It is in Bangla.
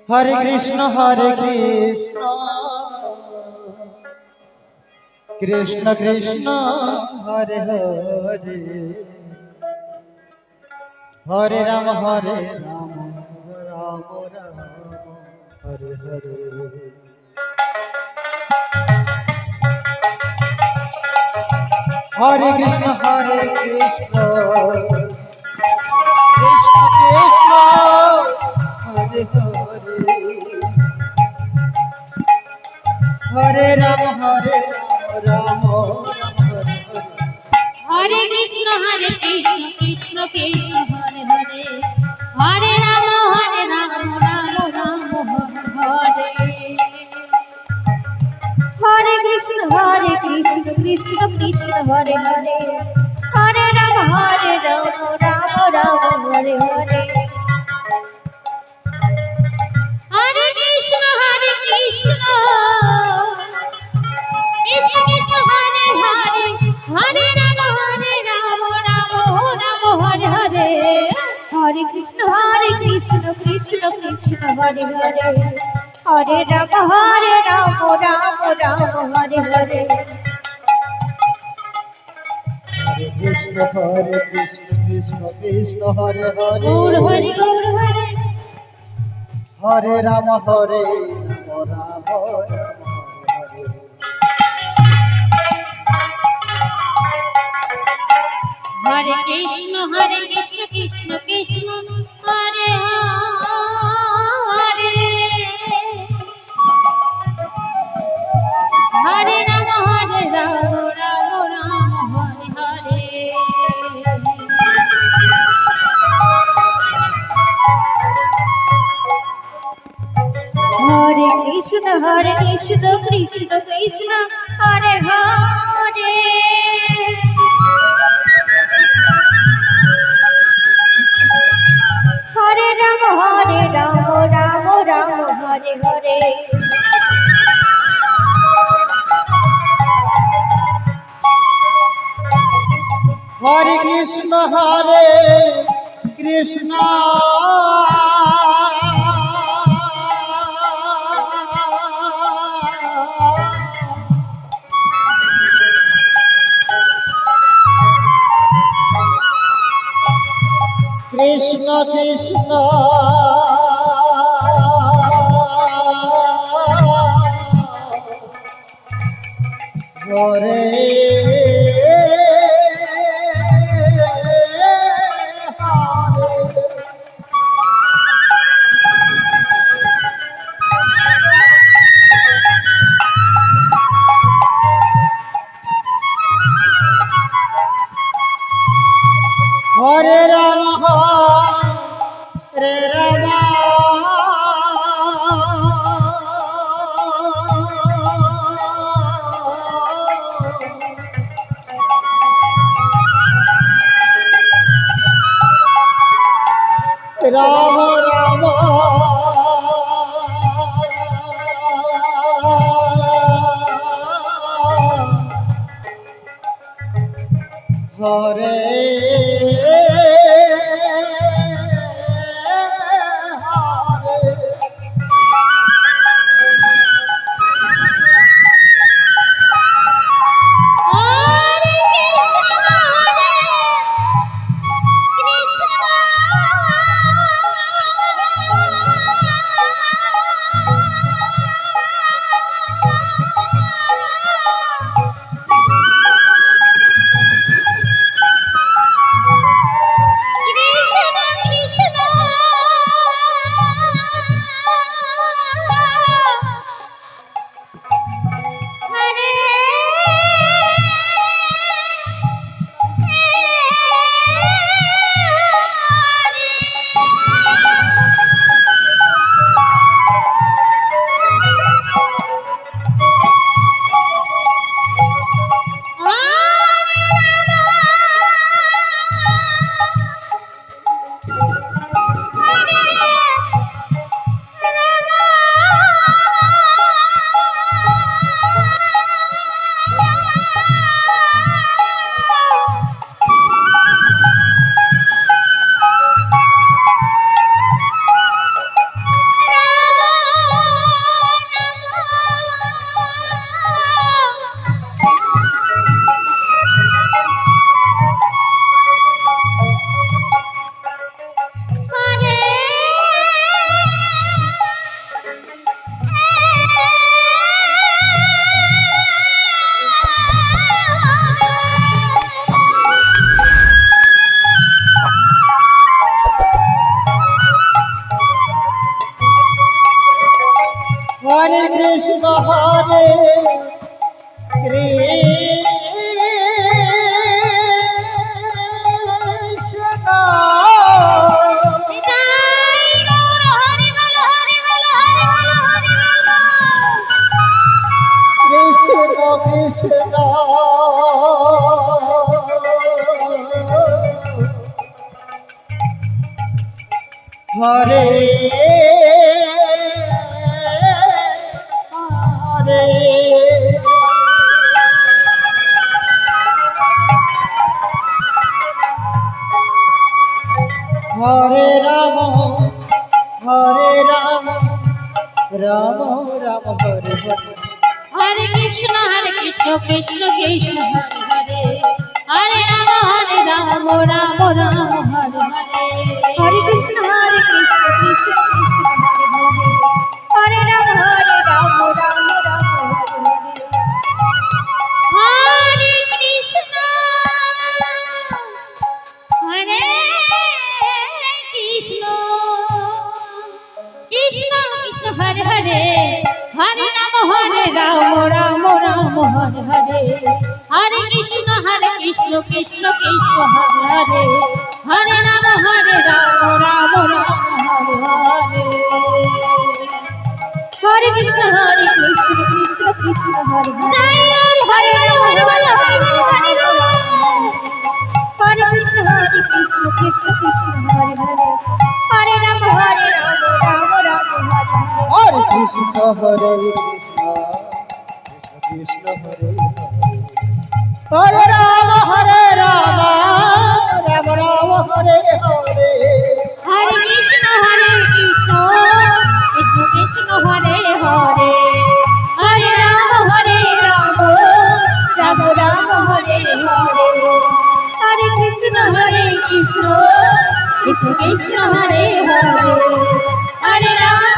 হরে কৃষ্ণ কৃষ্ণ কৃষ্ণ হরে হরে হরে রাম রাম রাম হরে হরে। হরে কৃষ্ণ কৃষ্ণ কৃষ্ণ হরে হরে হরে রাম রাম হরে হরে। হরে কৃষ্ণ কৃষ্ণ কৃষ্ণ হরে হরে হরে রাম রাম রাম হরে হরে কৃষ্ণ কৃষ্ণ কৃষ্ণ হরে হরে হরে রাম রাম রাম হরে হরে। হরে কৃষ্ণ কৃষ্ণ কৃষ্ণ কৃষ্ণ হরে হরে হরে রাম রাম রাম হরে হরে। হরে কৃষ্ণ কৃষ্ণ কৃষ্ণ হরে হরে হরে রাম রাম রাম হরে হরে। হরে কৃষ্ণ কৃষ্ণ কৃষ্ণ হরে হরে গৌর হরে গৌর হরে হরে রাম রাম হরে হরে কৃষ্ণ কৃষ্ণ কৃষ্ণ হরে হরে হরে রাম রাম রাম হরে হরে। হরে কৃষ্ণ কৃষ্ণ কৃষ্ণ হরে হরে হরে রাম রাম রাম হরে হরে। হরে কৃষ্ণ কৃষ্ণ কৃষ্ণ কৃষ্ণ হরে হরে রাম হরে কৃষ্ণ নিতাই গৌর হরি বল হরি বল হরি বল হরি বল। কৃষ্ণ কৃষ্ণ হরে হরে হরে রাম রাম রাম হরে হরে হরে কৃষ্ণ কৃষ্ণ কৃষ্ণ হরে হরে হরে রাম রাম রাম হরে হরে। হরে কৃষ্ণ কৃষ্ণ কৃষ্ণ হরে হরে হরে রাম রাম রাম হরে হরে। হরে কৃষ্ণ কৃষ্ণ কৃষ্ণ হরে হরে হরে রাম রাম রাম হরে হরে। হরে কৃষ্ণ কৃষ্ণ কৃষ্ণ হরে হরে হরে রাম রাম রাম হরে হরে। হরে কৃষ্ণ কৃষ্ণ কৃষ্ণ হরে হরে হরে রাম হরে হরে হরে কৃষ্ণ কৃষ্ণ কৃষ্ণ হরে হরে হরে রাম রাম রাম হরে হরে কৃষ্ণ হরে কৃষ্ণ কৃষ্ণ হরে হরে রাম রাম রাম হরে হরে হরে কৃষ্ণ কৃষ্ণ কৃষ্ণ হরে হরে হরে রাম রাম রাম হরে হরে। হরে কৃষ্ণ কৃষ্ণ কৃষ্ণ হরে হরে হরে রাম